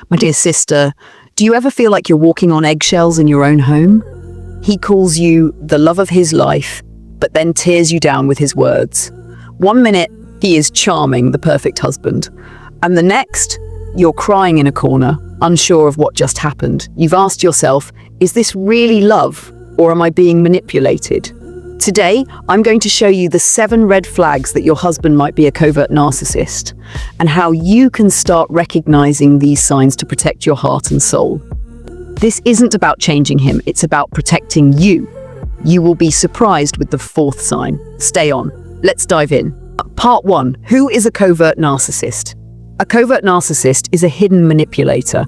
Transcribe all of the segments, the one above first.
My dear sister, do you ever feel like you're walking on eggshells in your own home? He calls you the love of his life, but then tears you down with his words. One minute, he is charming, the perfect husband. And the next, you're crying in a corner, unsure of what just happened. You've asked yourself, is this really love, or am I being manipulated? Today, I'm going to show you the 7 red flags that your husband might be a covert narcissist, and how you can start recognizing these signs to protect your heart and soul. This isn't about changing him, it's about protecting you. You will be surprised with the 4th sign. Stay on. Let's dive in. Part 1. Who is a covert narcissist? A covert narcissist is a hidden manipulator.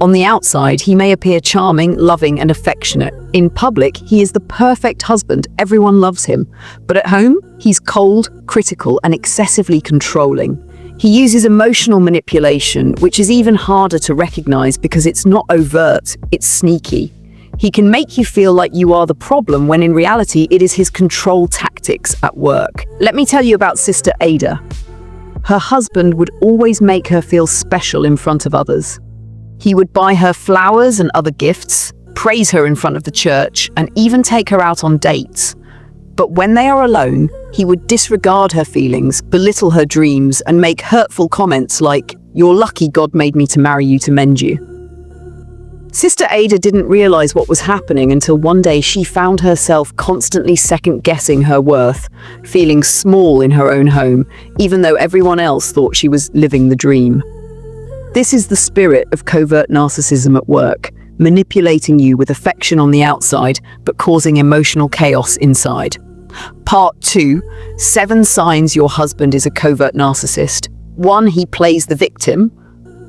On the outside, he may appear charming, loving, and affectionate. In public, he is the perfect husband. Everyone loves him. But at home, he's cold, critical, and excessively controlling. He uses emotional manipulation, which is even harder to recognize because it's not overt, it's sneaky. He can make you feel like you are the problem when in reality it is his control tactics at work. Let me tell you about Sister Ada. Her husband would always make her feel special in front of others. He would buy her flowers and other gifts, praise her in front of the church, and even take her out on dates. But when they are alone, he would disregard her feelings, belittle her dreams, and make hurtful comments like, "You're lucky God made me to marry you to mend you." Sister Ada didn't realize what was happening until one day she found herself constantly second-guessing her worth, feeling small in her own home, even though everyone else thought she was living the dream. This is the spirit of covert narcissism at work, manipulating you with affection on the outside, but causing emotional chaos inside. Part 2. 7 signs your husband is a covert narcissist. 1. He plays the victim.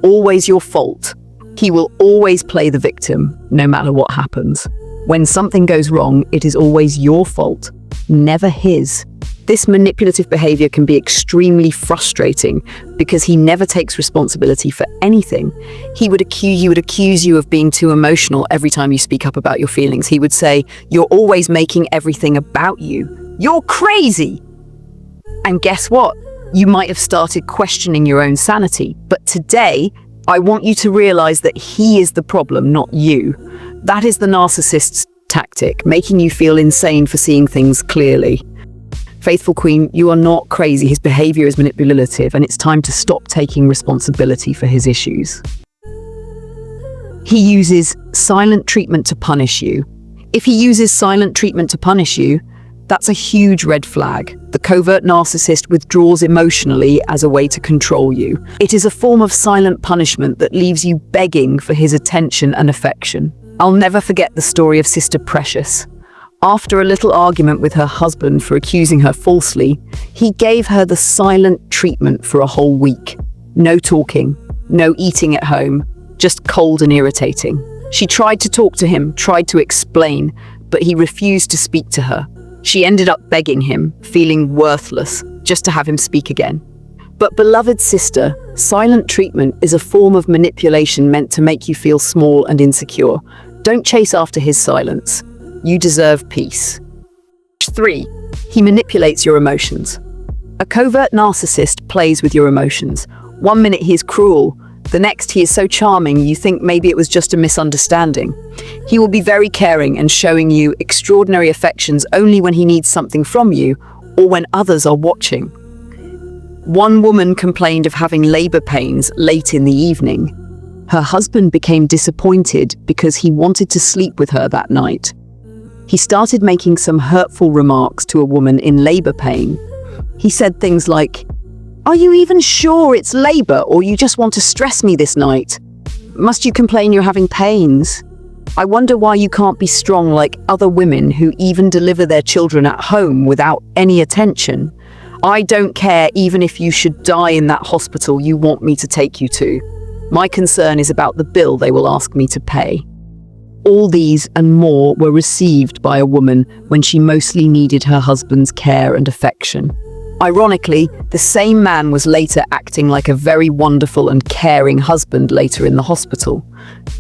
Always your fault. He will always play the victim, no matter what happens. When something goes wrong, it is always your fault, never his. This manipulative behavior can be extremely frustrating because he never takes responsibility for anything. He would accuse you of being too emotional every time you speak up about your feelings. He would say, "You're always making everything about you. You're crazy." And guess what? You might have started questioning your own sanity. But today, I want you to realize that he is the problem, not you. That is the narcissist's tactic, making you feel insane for seeing things clearly. Faithful Queen, you are not crazy. His behavior is manipulative, and it's time to stop taking responsibility for his issues. He uses silent treatment to punish you. If he uses silent treatment to punish you, that's a huge red flag. The covert narcissist withdraws emotionally as a way to control you. It is a form of silent punishment that leaves you begging for his attention and affection. I'll never forget the story of Sister Precious. After a little argument with her husband for accusing her falsely, he gave her the silent treatment for a whole week. No talking, no eating at home, just cold and irritating. She tried to talk to him, tried to explain, but he refused to speak to her. She ended up begging him, feeling worthless, just to have him speak again. But beloved sister, silent treatment is a form of manipulation meant to make you feel small and insecure. Don't chase after his silence. You deserve peace. 3. He manipulates your emotions. A covert narcissist plays with your emotions. One minute he is cruel, the next he is so charming you think maybe it was just a misunderstanding. He will be very caring and showing you extraordinary affections only when he needs something from you or when others are watching. One woman complained of having labor pains late in the evening. Her husband became disappointed because he wanted to sleep with her that night. He started making some hurtful remarks to a woman in labor pain. He said things like, "Are you even sure it's labor, or you just want to stress me this night? Must you complain you're having pains? I wonder why you can't be strong like other women who even deliver their children at home without any attention. I don't care even if you should die in that hospital you want me to take you to. My concern is about the bill they will ask me to pay." All these and more were received by a woman when she mostly needed her husband's care and affection. Ironically, the same man was later acting like a very wonderful and caring husband later in the hospital.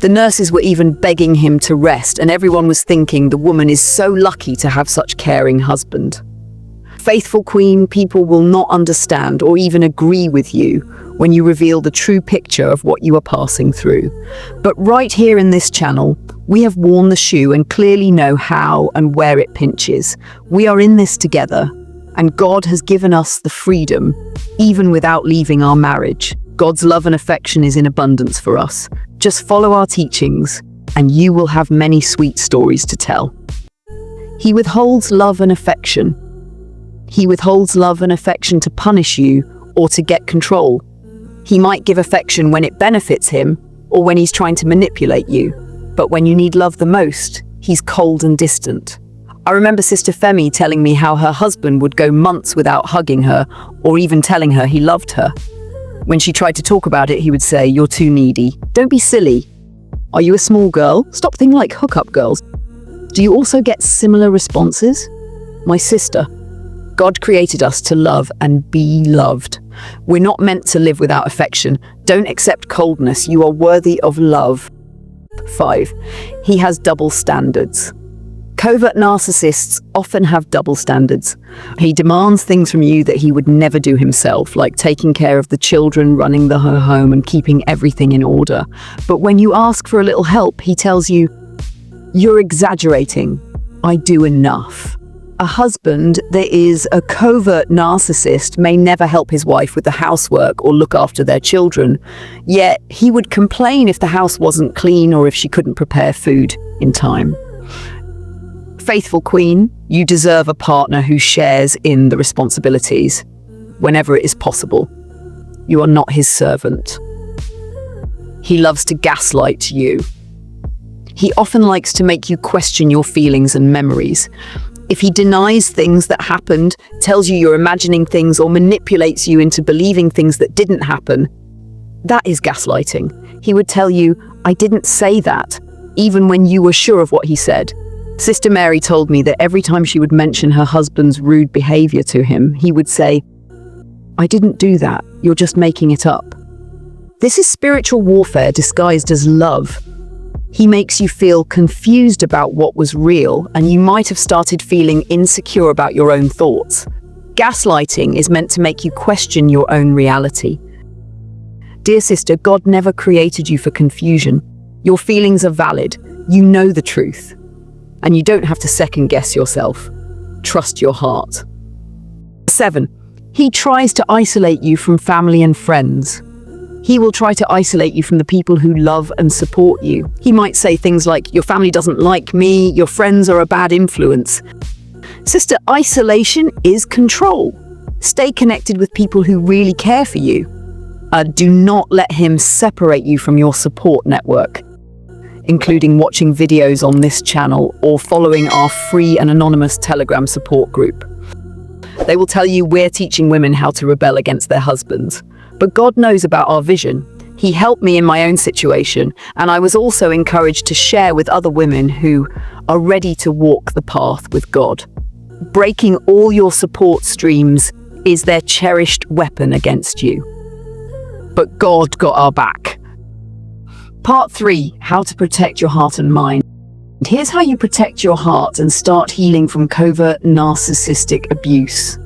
The nurses were even begging him to rest, and everyone was thinking the woman is so lucky to have such caring husband. Faithful Queen, people will not understand or even agree with you when you reveal the true picture of what you are passing through. But right here in this channel, we have worn the shoe and clearly know how and where it pinches. We are in this together, and God has given us the freedom, even without leaving our marriage. God's love and affection is in abundance for us. Just follow our teachings, and you will have many sweet stories to tell. He withholds love and affection. He withholds love and affection to punish you or to get control. He might give affection when it benefits him or when he's trying to manipulate you. But when you need love the most, he's cold and distant. I remember Sister Femi telling me how her husband would go months without hugging her or even telling her he loved her. When she tried to talk about it, he would say, "You're too needy. Don't be silly. Are you a small girl? Stop thinking like hookup girls." Do you also get similar responses? My sister, God created us to love and be loved. We're not meant to live without affection. Don't accept coldness. You are worthy of love. 5. He has double standards. Covert narcissists often have double standards. He demands things from you that he would never do himself, like taking care of the children, running the home, and keeping everything in order. But when you ask for a little help, he tells you, "You're exaggerating. I do enough." A husband that is a covert narcissist may never help his wife with the housework or look after their children, yet he would complain if the house wasn't clean or if she couldn't prepare food in time. Faithful Queen, you deserve a partner who shares in the responsibilities whenever it is possible. You are not his servant. He loves to gaslight you. He often likes to make you question your feelings and memories. If he denies things that happened, tells you you're imagining things, or manipulates you into believing things that didn't happen, that is gaslighting. He would tell you, "I didn't say that," even when you were sure of what he said. Sister Mary told me that every time she would mention her husband's rude behavior to him, he would say, "I didn't do that, you're just making it up." This is spiritual warfare disguised as love. He makes you feel confused about what was real, and you might have started feeling insecure about your own thoughts. Gaslighting is meant to make you question your own reality. Dear sister, God never created you for confusion. Your feelings are valid. You know the truth. And you don't have to second guess yourself. Trust your heart. 7. He tries to isolate you from family and friends. He will try to isolate you from the people who love and support you. He might say things like, "Your family doesn't like me, your friends are a bad influence." Sister, isolation is control. Stay connected with people who really care for you. Do not let him separate you from your support network, including watching videos on this channel or following our free and anonymous Telegram support group. They will tell you we're teaching women how to rebel against their husbands. But God knows about our vision. He helped me in my own situation, and I was also encouraged to share with other women who are ready to walk the path with God. Breaking all your support streams is their cherished weapon against you. But God got our back. Part 3, how to protect your heart and mind. Here's how you protect your heart and start healing from covert narcissistic abuse.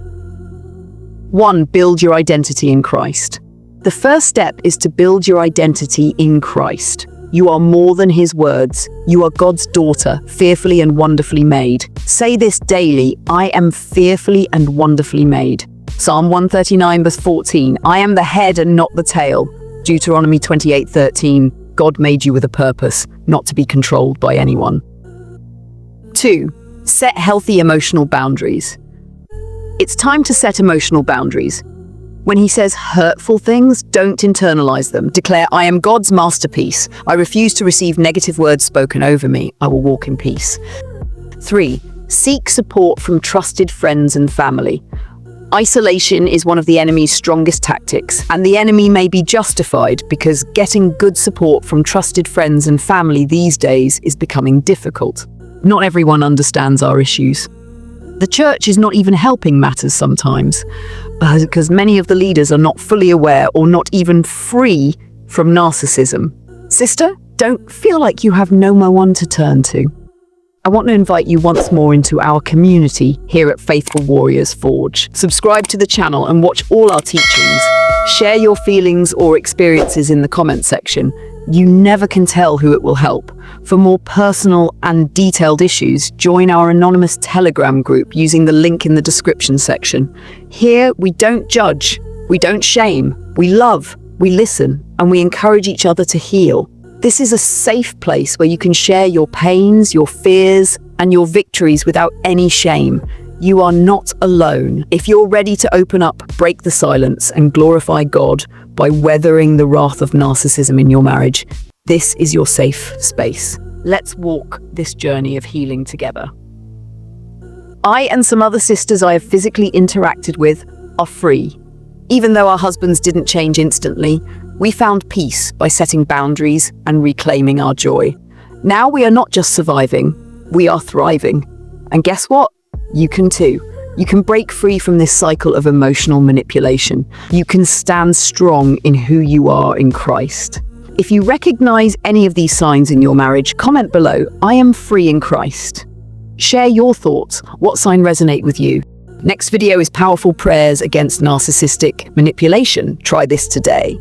1. Build your identity in Christ. The first step is to build your identity in Christ. You are more than his words. You are God's daughter, fearfully and wonderfully made. Say this daily, "I am fearfully and wonderfully made." Psalm 139 verse 14, "I am the head and not the tail." Deuteronomy 28:13, God made you with a purpose, not to be controlled by anyone. 2. Set healthy emotional boundaries. It's time to set emotional boundaries. When he says hurtful things, don't internalize them. Declare, "I am God's masterpiece. I refuse to receive negative words spoken over me. I will walk in peace." 3. Seek support from trusted friends and family. Isolation is one of the enemy's strongest tactics, and the enemy may be justified because getting good support from trusted friends and family these days is becoming difficult. Not everyone understands our issues. The church is not even helping matters sometimes, because many of the leaders are not fully aware or not even free from narcissism. Sister, don't feel like you have no one to turn to. I want to invite you once more into our community here at Faithful Warriors Forge. Subscribe to the channel and watch all our teachings. Share your feelings or experiences in the comment section. You never can tell who it will help. For more personal and detailed issues, join our anonymous Telegram group using the link in the description section. Here, we don't judge, we don't shame, we love, we listen, and we encourage each other to heal. This is a safe place where you can share your pains, your fears, and your victories without any shame. You are not alone. If you're ready to open up, break the silence, and glorify God by weathering the wrath of narcissism in your marriage, this is your safe space. Let's walk this journey of healing together. I and some other sisters I have physically interacted with are free. Even though our husbands didn't change instantly, we found peace by setting boundaries and reclaiming our joy. Now we are not just surviving, we are thriving. And guess what? You can too. You can break free from this cycle of emotional manipulation. You can stand strong in who you are in Christ. If you recognize any of these signs in your marriage, comment below, I am free in Christ. Share your thoughts. What sign resonate with you? Next video is powerful prayers against narcissistic manipulation. Try this today.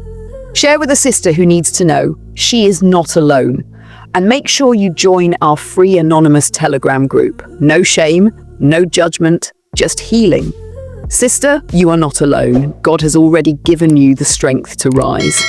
Share with a sister who needs to know she is not alone. And make sure you join our free anonymous Telegram group. No shame, no judgment, just healing. Sister, you are not alone. God has already given you the strength to rise.